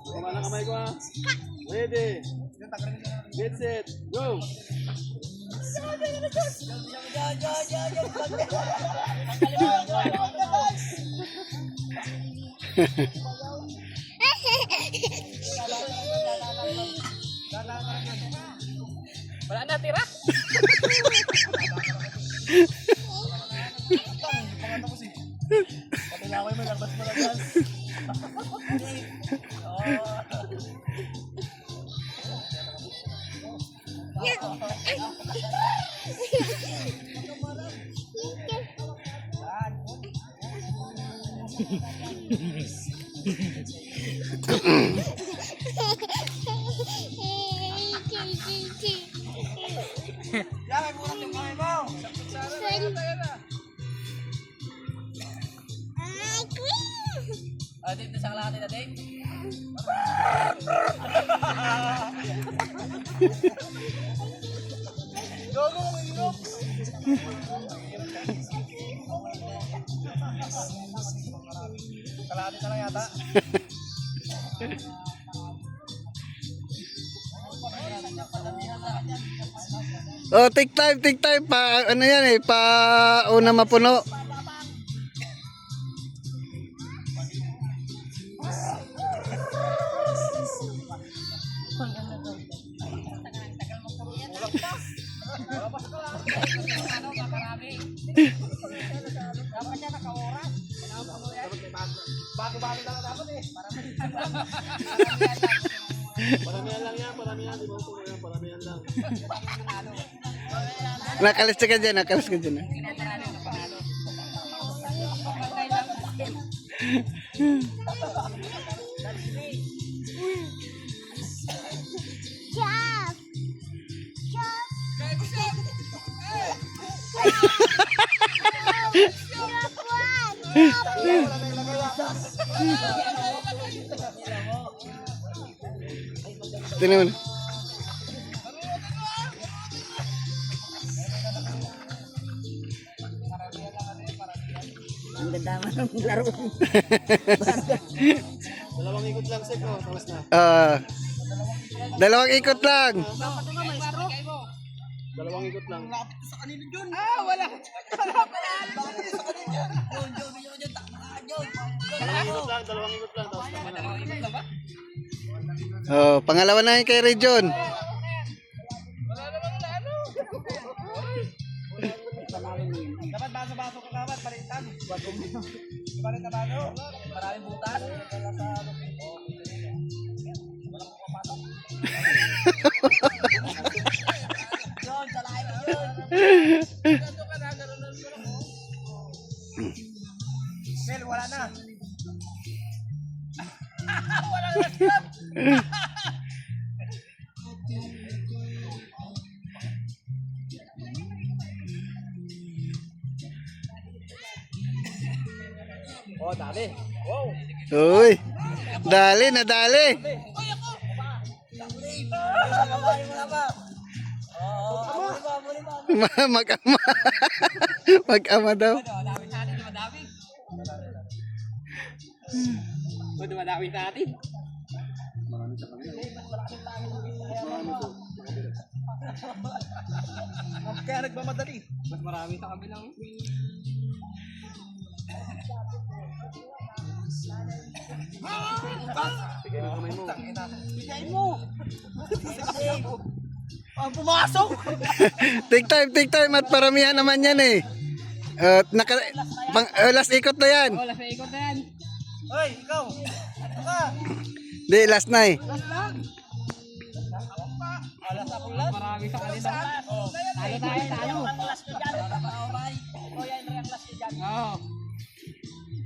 Kumana kamay ko ha. Ready. Get set. Go. Wala na tira. Jangan kurang yung kamay mo. Dito sa kalahati natin. Gogo mo inom. Kalahati na lang yata. Oh, take time pa ano yan eh, pa una mapuno. Bago-bago lang dapat eh. Paramihan lang yan, paramihan. Di ba ito ngayon, paramihan lang. Nakalis ka dyan, nakalis ka dyan. Tingnan mo. Ang ganda man ang laro. Dalawang ikot lang, Sek, no? Tapos na. Dalawang ikot lang. Dalawang ikot lang. Sa kanila dyan. Wala. Dalawang ikot lang. Tapos na. Oh, pangalawa na yun kay Region. Dapat baso-baso ka dapat. Palitan. Palit na baso. Maraming butas. Yun, salain mo yun. Mel, wala na. Wala na stop. Oh, dali. Wow. Uy. Dali na dali. Kamay mo na ba? Mag-ama. Mag-ama daw. Madami sa atin, madami. Madami sa atin. Kaya nagmamadali. Mas marami sa kabilang. Bigay mo. Pumasok. Take time at paramihan naman yan eh. Last ikot na yan. Wala sa ikot na yan. Hoy, ikaw. Aka. Di, last na eh. Last lang. Wala sa kulat. Marami sa kanila. Talo tayo, talo. Last ko dyan. O yan, yung last ko dyan. Oo.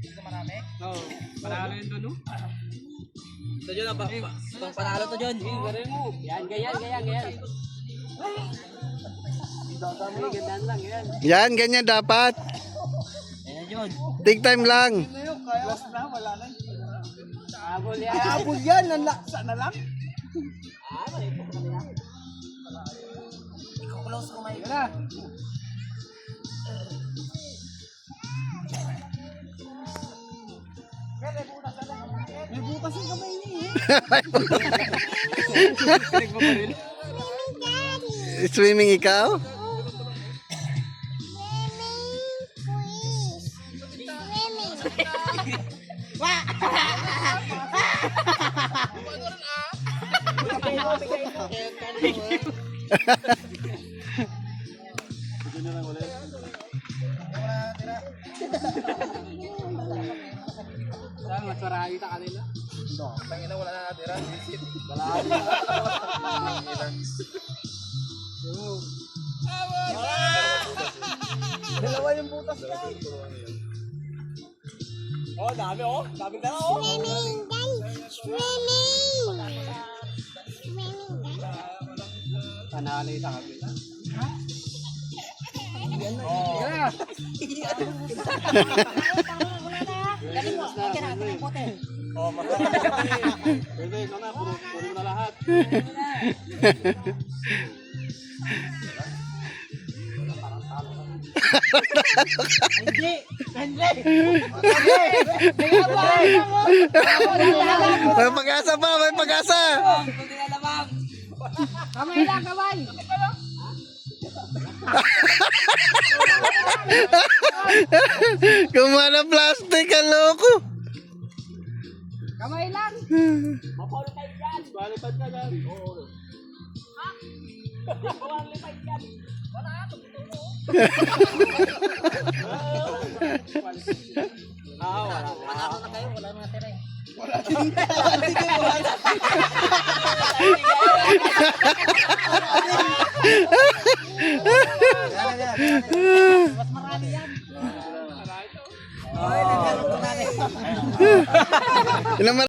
Ito marami. Oo. Panalo yun doon, no? Ito dyan, pang panalo to dyan. Yan, ganyan. Ganyan lang, yan. Yan, ganyan dapat. Yan, John. Take time lang. Last na, wala na. Abol yan. Abol yan. Laksa na lang. Iko-close ko may. Yan na. Kaya butas na lang. May butas yung kamay niya eh. Nagpaparil. Swimming ikaw? Ito nyo lang ulit. Saan, matsarahi ta kanila. Tangina wala na natira. Visit. Dalawa yung butas niya. Oh, dami oh. Dami ka na oh. Panalay sa kabila. Oh, masarap. Pwede, ikaw na. Puro na lahat. Hindi. Hindi. May pag-asa pa, may pag-asa. Kamay lang, kamay. Kumuha ng plastic, ang loko. Kamay lang. Balipad ka dyan. Oo. Mas marami yan. Ilang